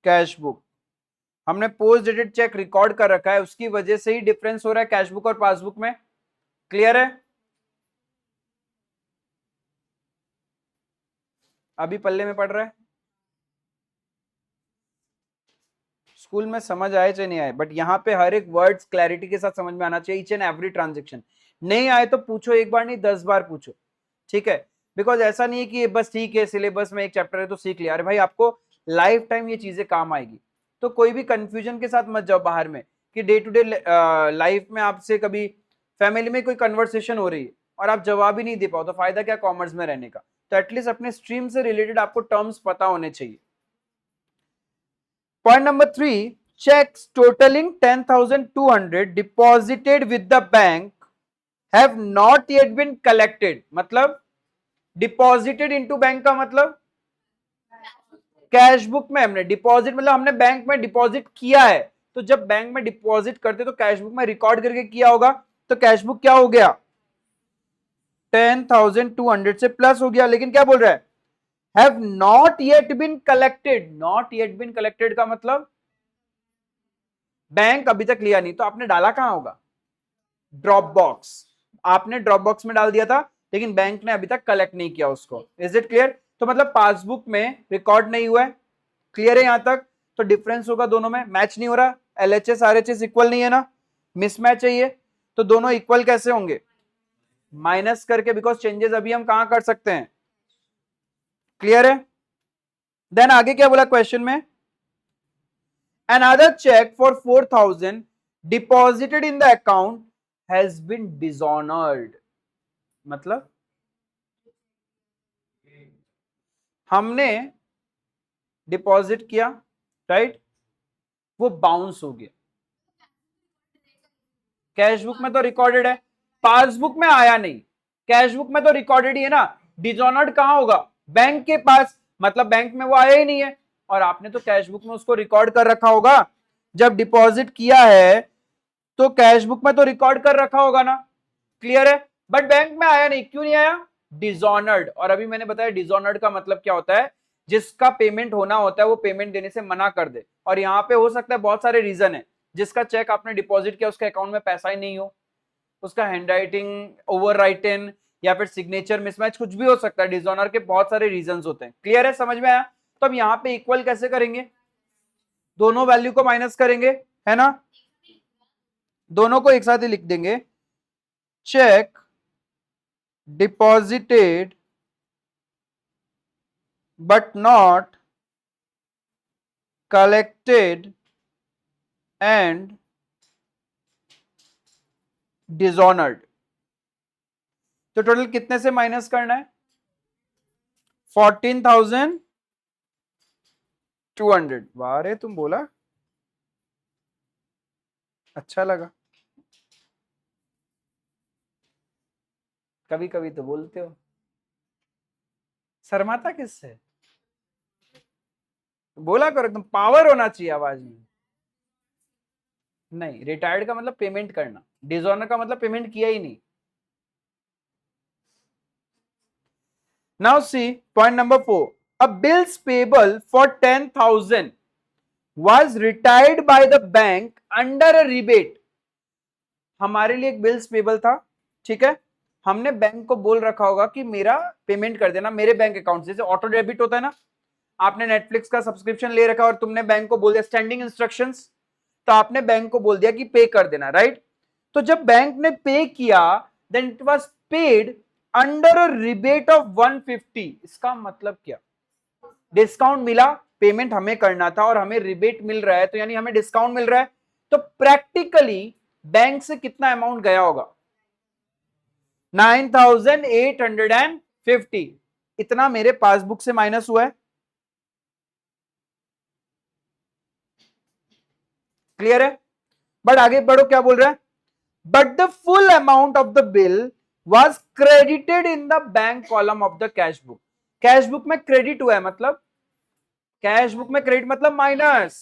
cash book. हमने पोस्ट डेटेड चेक रिकॉर्ड कर रखा है, उसकी वजह से ही डिफरेंस हो रहा है कैश बुक और पासबुक में. क्लियर है? अभी पल्ले में पड़ रहा है. स्कूल में समझ आए चाहे नहीं आए, बट यहाँ पे हर एक वर्ड्स क्लैरिटी के साथ समझ में आना चाहिए. Each and every transaction. नहीं आए तो पूछो, एक बार नहीं 10 बार पूछो. ठीक है? बिकॉज ऐसा नहीं है कि बस ठीक है सिलेबस में एक चैप्टर है तो सीख लिया. अरे भाई, आपको लाइफ टाइम ये चीजें काम आएगी. तो कोई भी कंफ्यूजन के साथ मत जाओ बाहर में कि डे टू डे लाइफ में आपसे कभी फैमिली में कोई कन्वर्सेशन हो रही है और आप जवाब ही नहीं दे पाओ, तो फायदा क्या कॉमर्स में रहने का? तो एटलीस्ट अपने स्ट्रीम से रिलेटेड आपको टर्म्स पता होने चाहिए. Point number 3, checks totaling 10,200 deposited with the bank have not yet been collected. मतलब डिपॉजिटेड इनटू बैंक का मतलब कैश बुक में हमने डिपॉजिट, मतलब हमने बैंक में डिपॉजिट किया है। तो जब बैंक में डिपॉजिट करते तो कैश बुक में रिकॉर्ड करके किया होगा, तो कैश बुक क्या हो गया 10,200 से प्लस हो गया। लेकिन क्या बोल रहा है have not yet been collected. Not yet been collected का मतलब बैंक अभी तक लिया नहीं, तो आपने डाला कहां होगा ड्रॉप बॉक्स। आपने ड्रॉप बॉक्स में डाल दिया था, लेकिन बैंक ने अभी तक कलेक्ट नहीं किया उसको। Is it clear? तो मतलब पासबुक में रिकॉर्ड नहीं हुआ है। क्लियर है यहां तक? तो डिफरेंस होगा दोनों में, मैच नहीं हो रहा, एलएचएस आरएचएस इक्वल नहीं है ना, मिसमैच है ये। तो दोनों इक्वल कैसे होंगे माइनस करके, बिकॉज चेंजेस अभी हम कहां कर सकते हैं। क्लियर है? देन आगे क्या बोला क्वेश्चन में, another check for 4,000 deposited in the account has been dishonored। मतलब हमने डिपॉजिट किया, राइट, वो बाउंस हो गया। कैश बुक में तो रिकॉर्डेड है, पासबुक में आया नहीं। कैश बुक में तो रिकॉर्डेड ही है ना, डिसऑनर्ड कहां होगा बैंक के पास, मतलब बैंक में वो आया ही नहीं है। और आपने तो कैश बुक में उसको रिकॉर्ड कर रखा होगा, जब डिपॉजिट किया है तो कैश बुक में तो रिकॉर्ड कर रखा होगा ना। क्लियर है? बट बैंक में आया नहीं, क्यों नहीं आया डिसऑनर्ड। और अभी मैंने बताया डिसऑनर्ड का मतलब क्या होता है, जिसका पेमेंट होना होता है वो पेमेंट देने से मना कर दे। और यहां पे हो सकता है बहुत सारे रीजन है, जिसका चेक आपने डिपॉजिट किया उसके अकाउंट में पैसा ही नहीं हो, उसका हैंडराइटिंग ओवर राइटन या फिर सिग्नेचर मिसमैच, कुछ भी हो सकता है। डिसऑनर के बहुत सारे रीजंस होते हैं। क्लियर है? समझ में आया? तो अब यहाँ पे इक्वल कैसे करेंगे, दोनों वैल्यू को माइनस करेंगे, है ना, दोनों को एक साथ ही लिख देंगे। Check deposited but not collected and dishonored। तो टोटल कितने से माइनस करना है 14,200। वाह रे, तुम बोला, अच्छा लगा। कभी कभी तो बोलते हो, शर्माता किससे, बोला करो, एकदम पावर होना चाहिए आवाज में। नहीं, रिटायर्ड का मतलब पेमेंट करना, डिसऑनर का मतलब पेमेंट किया ही नहीं। Now see point number 4, a bills payable for 10,000 was retired by the bank under a rebate। हमारे लिए एक बिल्स पेबल था, ठीक है, हमने बैंक को बोल रखा होगा कि मेरा पेमेंट कर देना मेरे बैंक अकाउंट से, जैसे ऑटो डेबिट होता है ना, आपने नेटफ्लिक्स का सब्सक्रिप्शन ले रखा और तुमने बैंक को बोल दिया स्टैंडिंग इंस्ट्रक्शंस, तो आपने बैंक को बोल दिया कि पे कर देना, राइट। तो जब बैंक ने पे किया then it was paid under a rebate of 150। इसका मतलब क्या, डिस्काउंट मिला, पेमेंट हमें करना था और हमें रिबेट मिल रहा है, तो यानी हमें डिस्काउंट मिल रहा है। तो प्रैक्टिकली बैंक से कितना अमाउंट गया होगा 9,850। इतना मेरे पासबुक से माइनस हुआ है। क्लियर है? बट आगे बढ़ो, क्या बोल रहा है, but the full amount of the bill was credited in the bank column of the cash book. Cash book में क्रेडिट हुआ है, मतलब कैश बुक में क्रेडिट मतलब माइनस,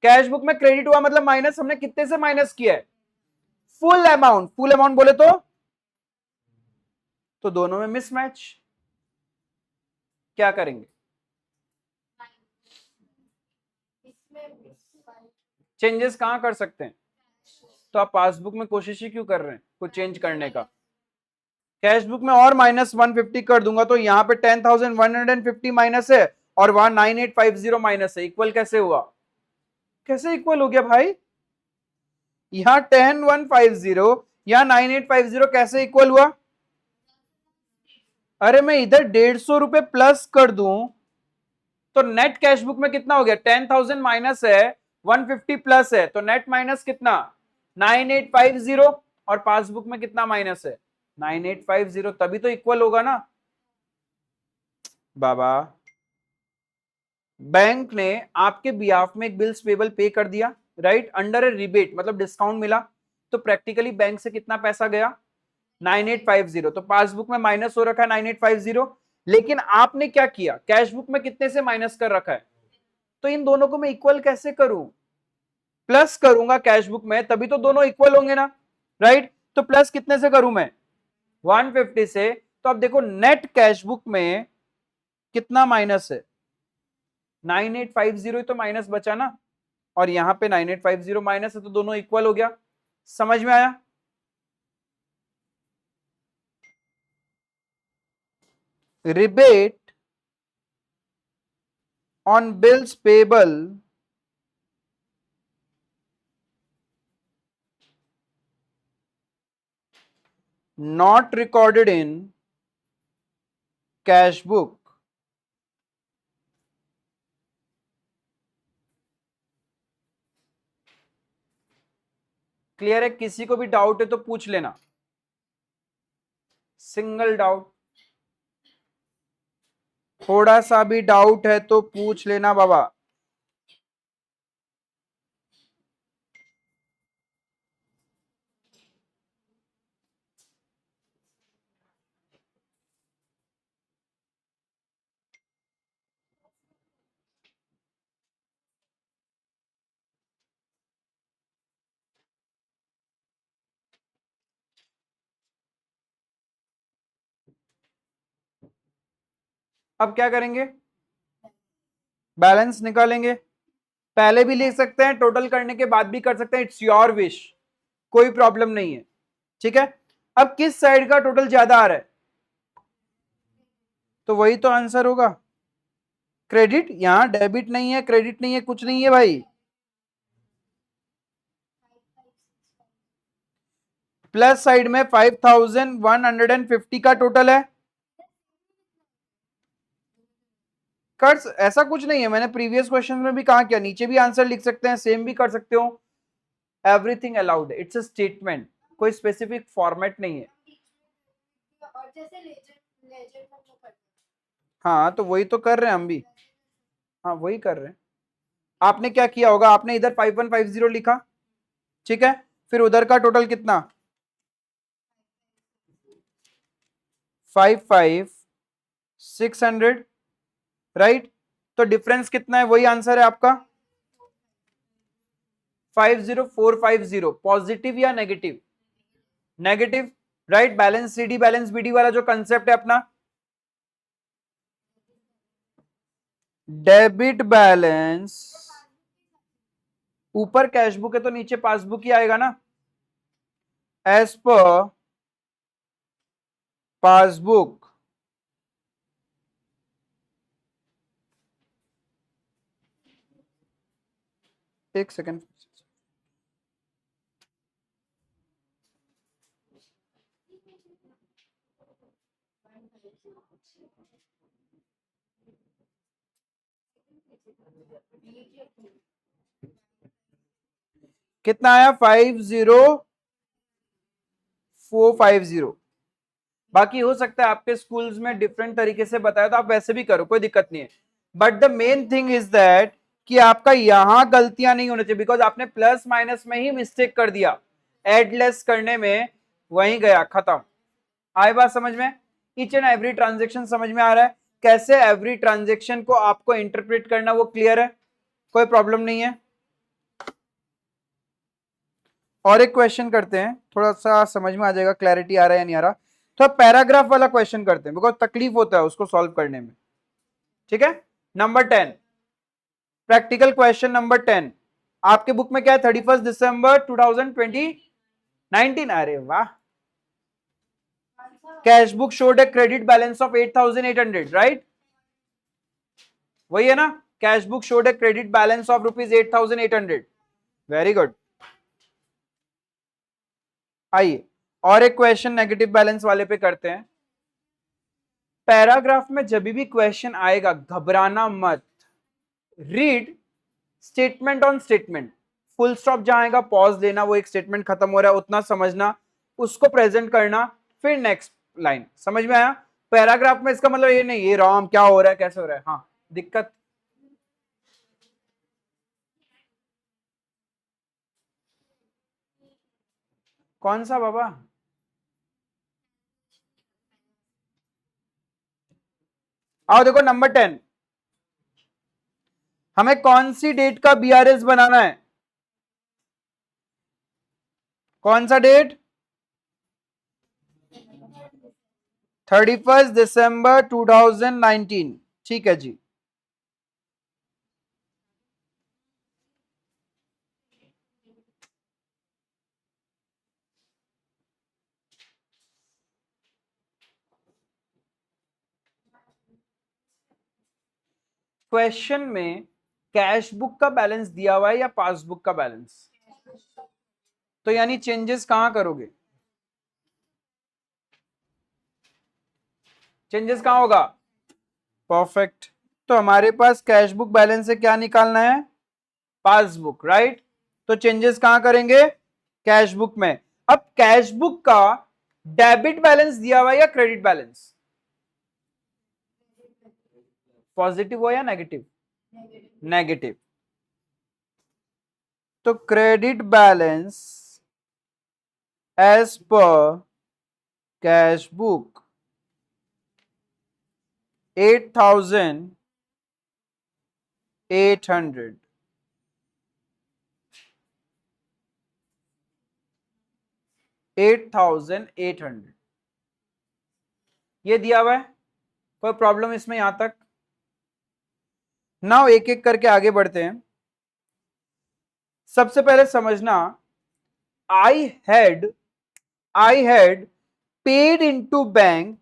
कैश बुक में क्रेडिट हुआ मतलब माइनस, हमने कितने से माइनस किया है फुल अमाउंट। फुल अमाउंट बोले तो दोनों में मिसमैच, क्या करेंगे, चेंजेस कहां कर सकते हैं, तो आप पासबुक में कोशिश ही क्यों कर रहे हैं कुछ चेंज करने का। कैश बुक में और -150 कर दूंगा, तो यहां पे 10,150 माइनस है और वहां 9,850 माइनस है, इक्वल कैसे हुआ, कैसे इक्वल हो गया भाई, यहां 10,150 यहां 9,850 कैसे इक्वल हुआ। अरे मैं इधर 150 रुपए प्लस कर दूं तो नेट कैश बुक में कितना हो गया, 10,000 माइनस है 150 प्लस है, तो नेट माइनस कितना 9,850, और पासबुक में कितना माइनस है 9,850, तभी तो इक्वल होगा ना। बाबा बैंक ने आपके बिहाफ में एक बिल्स पेबल पे कर दिया, राइट, अंडर ए रिबेट मतलब डिस्काउंट मिला, तो प्रैक्टिकली बैंक से कितना पैसा गया 9850, तो पासबुक में माइनस हो रखा है 9850, लेकिन आपने क्या किया, कैश बुक में कितने से माइनस कर रखा है, तो इन दोनों को मैं इक्वल कैसे करूं, प्लस करूंगा कैश बुक में, तभी तो दोनों इक्वल होंगे ना, राइट। तो प्लस कितने से करूं मैं, 150 से। तो अब देखो नेट कैश बुक में कितना माइनस है, 9850 ही तो माइनस बचा ना, और यहां पे 9850 माइनस है, तो दोनों इक्वल हो गया। समझ में आया। Rebate on bills payable not recorded in cash book clear है, किसी को भी डाउट है तो पूछ लेना, सिंगल डाउट, थोड़ा सा भी डाउट है तो पूछ लेना बाबा। अब क्या करेंगे, बैलेंस निकालेंगे, पहले भी लिख सकते हैं, टोटल करने के बाद भी कर सकते हैं, इट्स योर विश, कोई प्रॉब्लम नहीं है, ठीक है। अब किस साइड का टोटल ज्यादा आ रहा है, तो वही तो आंसर होगा, क्रेडिट, यहां डेबिट नहीं है, क्रेडिट नहीं है, कुछ नहीं है भाई, प्लस साइड में 5150 का टोटल है, कर ऐसा कुछ नहीं है, मैंने प्रीवियस क्वेश्चन में भी कहा, क्या नीचे भी आंसर लिख सकते हैं, सेम भी कर सकते हो, everything allowed, it's a statement, कोई स्पेसिफिक फॉर्मेट नहीं है। और जैसे लेजर लेजर का जो करते हाँ तो वही तो कर रहे हैं हम भी, हाँ वही कर रहे हैं। आपने क्या किया होगा, आपने इधर 5150 लिखा, ठीक है, फिर उधर का टोटल कितना, 55600, राइट, तो डिफरेंस कितना है, वही आंसर है आपका 50450, पॉजिटिव या negative, negative, right. Balance CD balance BD वाला जो कंसेप्ट है अपना, डेबिट बैलेंस ऊपर कैश बुक है तो नीचे पासबुक ही आएगा ना, एज पर पासबुक, एक सेकेंड, कितना आया, 50450, बाकी हो सकता है आपके स्कूल्स में डिफरेंट तरीके से बताया, तो आप वैसे भी करो, कोई दिक्कत नहीं है, but the main thing is that कि आपका यहां गलतियां नहीं होनी चाहिए, बिकॉज आपने प्लस माइनस में ही मिस्टेक कर दिया, एड लेस करने में वहीं गया, खत्म। आए बात समझ में, ईच एंड एवरी ट्रांजेक्शन समझ में आ रहा है, कैसे एवरी ट्रांजेक्शन को आपको इंटरप्रेट करना वो क्लियर है, कोई प्रॉब्लम नहीं है। और एक क्वेश्चन करते हैं, थोड़ा सा समझ में आ जाएगा, क्लैरिटी आ रहा है या नहीं आ रहा, तो पैराग्राफ वाला क्वेश्चन करते हैं, बिकॉज तकलीफ होता है उसको सॉल्व करने में, ठीक है। नंबर 10, प्रैक्टिकल क्वेश्चन नंबर 10, आपके बुक में क्या है, 31 दिसंबर 2019, अरे वाह, cash book showed a credit balance of 8800, right, वही है ना, cash book showed a credit balance of ₹8800, very good. आइए और एक क्वेश्चन नेगेटिव बैलेंस वाले पे करते हैं। पैराग्राफ में जब भी क्वेश्चन आएगा घबराना मत, read statement on statement, full stop जहां आएगा पॉज लेना, वो एक स्टेटमेंट खत्म हो रहा है उतना समझना, उसको प्रेजेंट करना, फिर नेक्स्ट लाइन, समझ में आया। पैराग्राफ में इसका मतलब ये नहीं ये रॉम क्या हो रहा है कैसे हो रहा है, हाँ दिक्कत, कौन सा बाबा, आओ देखो नंबर 10, हमें कौन सी डेट का बीआरएस बनाना है? कौन सा डेट? 31 दिसंबर 2019। ठीक है जी। क्वेश्चन में कैश बुक का बैलेंस दिया हुआ है या पासबुक का बैलेंस? तो यानी चेंजेस कहां करोगे? चेंजेस कहां होगा? परफेक्ट। तो हमारे पास कैश बुक बैलेंस से क्या निकालना है? Passbook, right? तो चेंजेस कहां करेंगे? कैश बुक में। अब कैश बुक का डेबिट बैलेंस दिया हुआ है या क्रेडिट बैलेंस? पॉजिटिव हो या नेगेटिव? नेगेटिव। तो credit balance as per cash book 8,800। $8,800 ये दिया हुआ है। कोई प्रॉब्लम इसमें यहां तक? नाउ एक एक करके आगे बढ़ते हैं। सबसे पहले समझना, I had paid into bank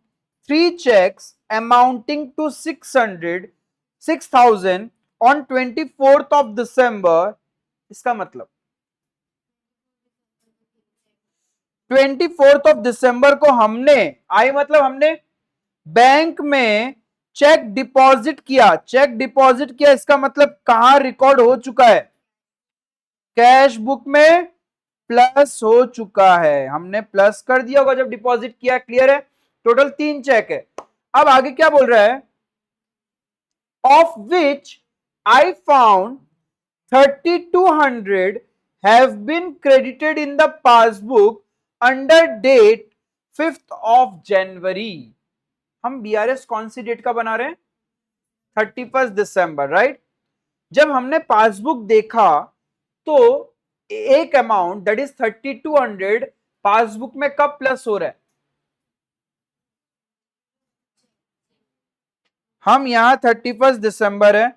3 checks amounting to 6,000 on 24th of December। इसका मतलब 24th ऑफ दिसंबर को हमने, आई मतलब हमने बैंक में चेक डिपॉजिट किया। चेक डिपॉजिट किया इसका मतलब कहां रिकॉर्ड हो चुका है? कैश बुक में प्लस हो चुका है। हमने प्लस कर दिया होगा जब डिपॉजिट किया। क्लियर है? टोटल 3 चेक है। अब आगे क्या बोल रहा है? Of which I found 3,200 have been credited in the passbook under date 5th of January। हम बीआरएस कौन सी डेट का बना रहे हैं? 31 दिसंबर, राइट? जब हमने पासबुक देखा तो एक अमाउंट दैट इज 3,200 पासबुक में कब प्लस हो रहा है? हम यहां 31 दिसंबर है,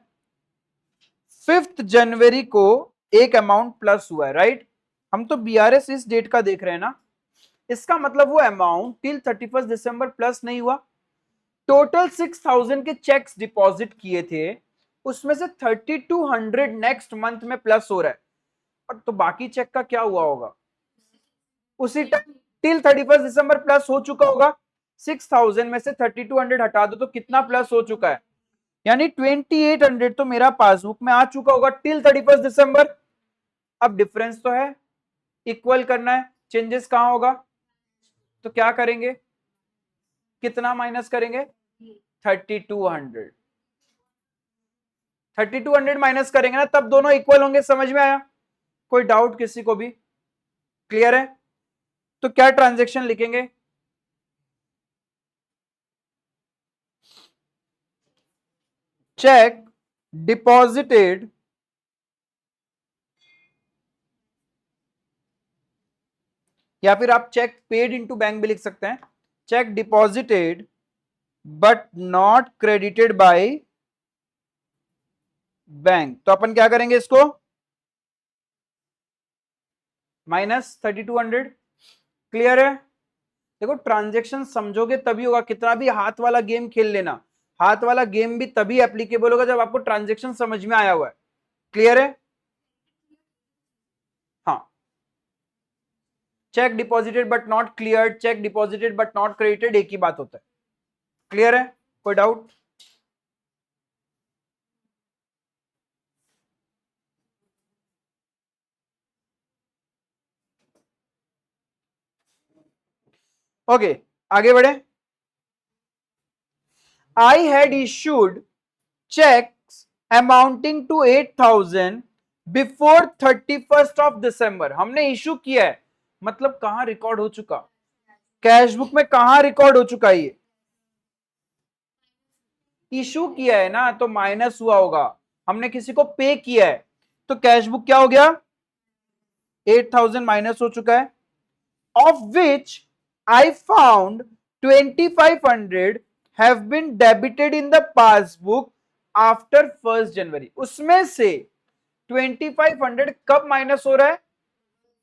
5 जनवरी को एक अमाउंट प्लस हुआ है, राइट? हम तो बीआरएस इस डेट का देख रहे हैं ना। इसका मतलब वो अमाउंट टिल 31 दिसंबर प्लस नहीं हुआ। टोटल 6,000 के चेक्स डिपॉजिट किए थे, उसमें से 3,200 नेक्स्ट मंथ में प्लस हो रहा है। और तो बाकी चेक का क्या हुआ होगा? उसी टाइम टिल 31 दिसंबर प्लस हो चुका होगा। 6,000 में से 3,200 हटा दो तो कितना प्लस हो चुका है? यानी 2,800 तो मेरा पासबुक में आ चुका होगा टिल 31 दिसंबर। अब डिफरेंस तो है, इक्वल करना है। चेंजेस कहां होगा? तो क्या करेंगे? कितना माइनस करेंगे? 3,200। 3,200 माइनस करेंगे ना तब दोनों इक्वल होंगे। समझ में आया? कोई डाउट किसी को भी? क्लियर है? तो क्या ट्रांजैक्शन लिखेंगे? चेक डिपॉजिटेड या फिर आप चेक पेड इनटू बैंक भी लिख सकते हैं। Check deposited but not credited by bank. तो अपन क्या करेंगे इसको? -3,200। क्लियर है? देखो ट्रांजैक्शन समझोगे तभी होगा। कितना भी हाथ वाला गेम खेल लेना, हाथ वाला गेम भी तभी एप्लीकेबल होगा जब आपको ट्रांजैक्शन समझ में आया हुआ है। क्लियर है? हाँ। Check deposited but not cleared, check deposited but not credited, एक ही बात होता है। क्लियर है? कोई डाउट? ओके, आगे बढ़े। I had issued cheques amounting to 8,000 before 31 December. हमने इशू किया है मतलब कहां रिकॉर्ड हो चुका? कैश बुक में कहां रिकॉर्ड हो चुका है ये? इशू किया है ना, तो माइनस हुआ होगा, हमने किसी को पे किया है, तो कैश बुक क्या हो गया, 8,000 माइनस हो चुका है, of which I found 2,500 have been debited in the passbook after 1st January. उसमें से 2,500 कब माइनस हो रहा है,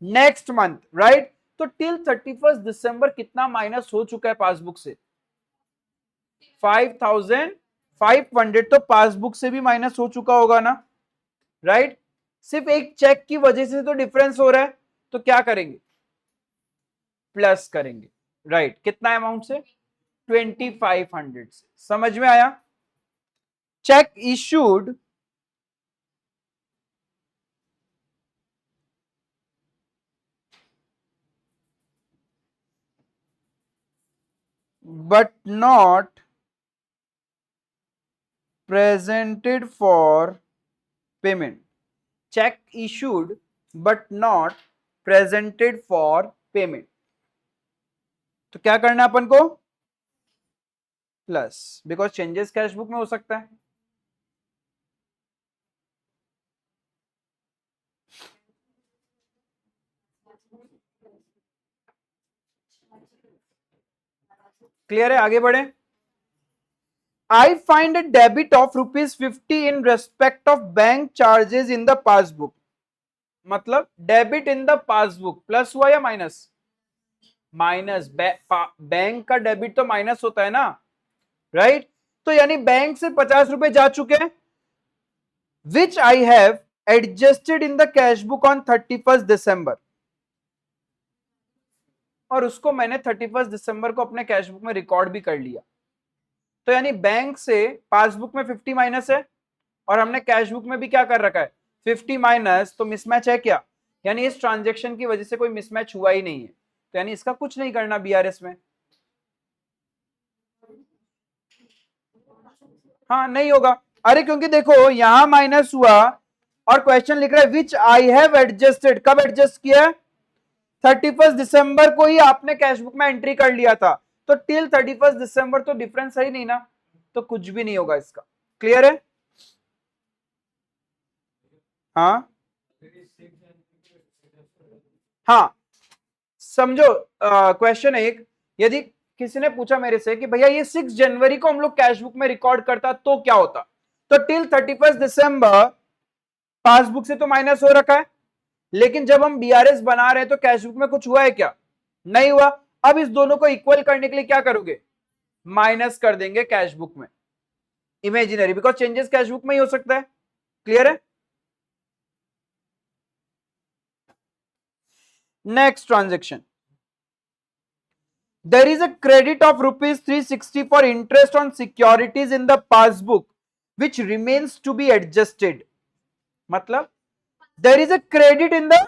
नेक्स्ट मंथ, राइट। तो टिल 31 दिसंबर कितना माइनस हो चुका है पासबुक से, 5,500, तो पासबुक से भी माइनस हो चुका होगा ना, राइट। सिर्फ एक चेक की वजह से तो डिफरेंस हो रहा है, तो क्या करेंगे, प्लस करेंगे, राइट। कितना अमाउंट से, 2,500 से। समझ में आया। Check issued but not presented for payment, check issued but not presented for payment, तो क्या करना है अपन को, plus, because changes cash book में हो सकता है। क्लियर है, आगे बढ़े। I find a debit of ₹50 in respect of bank charges in the passbook. मतलब debit in the passbook, plus हुआ या माइनस, माइनस। बैंक का डेबिट तो माइनस होता है ना, राइट। तो यानी बैंक से 50 रुपए जा चुके हैं, which I have adjusted in the cash book on 31 December, और उसको मैंने 31 दिसंबर को अपने कैश बुक में रिकॉर्ड भी कर लिया। तो यानी बैंक से पासबुक में 50 माइनस है, और हमने कैश बुक में भी क्या कर रखा है, 50 माइनस, तो मिसमैच है क्या, यानी इस ट्रांजैक्शन की वजह से कोई मिसमैच हुआ ही नहीं है, तो यानी इसका कुछ नहीं करना बीआरएस में। हाँ नहीं होगा, अरे क्योंकि देखो यहां माइनस हुआ और क्वेश्चन लिख रहा है विच आई हैव एडजस्टेड, कब एडजस्ट किया, 31 दिसंबर को ही आपने कैश बुक में एंट्री कर लिया था, तो टिल 31 दिसंबर तो डिफरेंस है ही नहीं ना, तो कुछ भी नहीं होगा इसका। क्लियर है। हाँ हाँ, समझो क्वेश्चन एक, यदि किसी ने पूछा मेरे से कि भैया ये 6 जनवरी को हम लोग कैश बुक में रिकॉर्ड करता तो क्या होता, तो टिल 31 दिसंबर पासबुक से तो माइनस हो रखा है, लेकिन जब हम बीआरएस बना रहे हैं तो कैश बुक में कुछ हुआ है क्या, नहीं हुआ। अब इस दोनों को इक्वल करने के लिए क्या करोगे, माइनस कर देंगे कैश बुक में, imaginary, because changes cash book में ही हो सकता है। क्लियर है। Next transaction, there is a credit of rupees 360 for interest on securities in the passbook which remains to be adjusted, मतलब there is a credit in the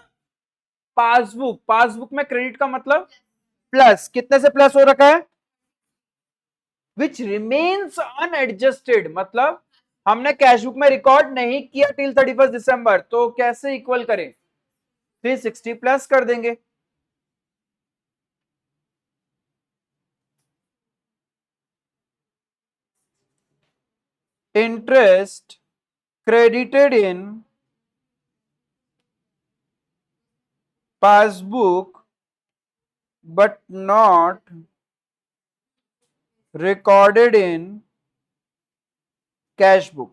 passbook, passbook में credit का मतलब plus, कितने से plus हो रखा है, which remains unadjusted, मतलब हमने कैश बुक में रिकॉर्ड नहीं किया टिल 31 दिसंबर, तो कैसे इक्वल करें, 360 प्लस कर देंगे। Interest credited in passbook but not recorded in cash book,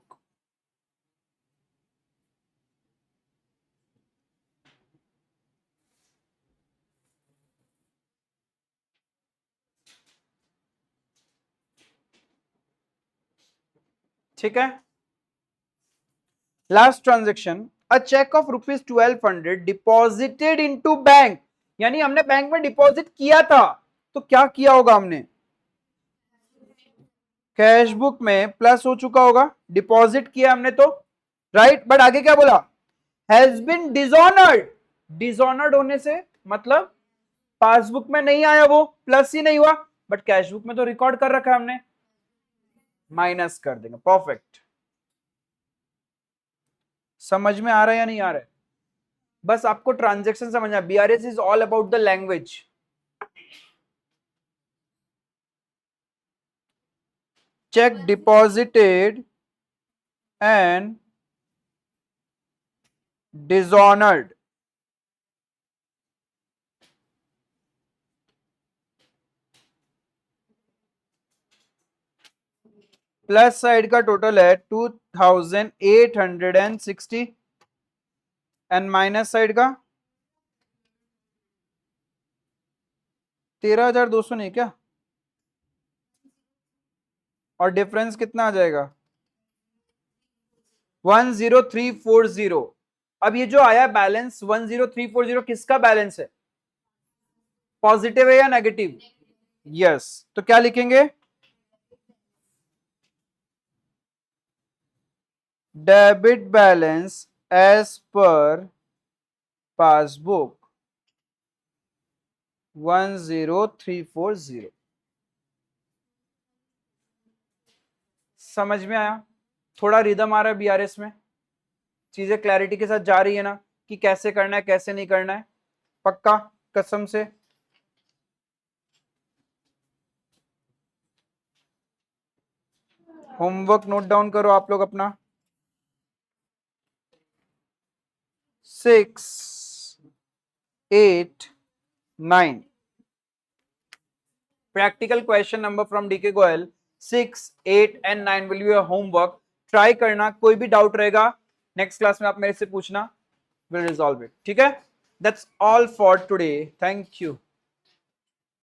ठीक है। Last transaction, a cheque of ₹1200 deposited into bank, यानी हमने बैंक में डिपॉजिट किया था, तो क्या किया होगा हमने, कैश बुक में प्लस हो चुका होगा, डिपॉजिट किया हमने तो, राइट। बट आगे क्या बोला, हैज बीन डिसऑनर्ड, डिसऑनर्ड होने से मतलब पासबुक में नहीं आया, वो प्लस ही नहीं हुआ, बट कैश बुक में तो रिकॉर्ड कर रखा है हमने, माइनस कर देंगे। परफेक्ट, समझ में आ रहा है या नहीं आ रहा है, बस आपको ट्रांजेक्शन समझना, BRS is all about the language. check deposited and dishonored. Plus side का टोटल है 2860 एंड माइनस साइड का 13200 नहीं क्या? और डिफरेंस कितना आ जाएगा? 10340। अब ये जो आया बैलेंस 10340 किसका बैलेंस है? पॉजिटिव है या नेगेटिव? यस, तो क्या लिखेंगे? Debit balance as per passbook 10340। समझ में आया? थोड़ा रिदम आ रहा है बीआरएस में, चीजें क्लैरिटी के साथ जा रही है ना कि कैसे करना है कैसे नहीं करना है? पक्का? कसम से? होमवर्क नोट डाउन करो आप लोग अपना। 6, 8, 9 practical question number from DK Goel। 6, 8 and 9 will be your homework। Try करना, कोई भी डाउट रहेगा नेक्स्ट क्लास में आप मेरे से पूछना, विल रिजॉल्व इट। ठीक है? That's all for today, thank you.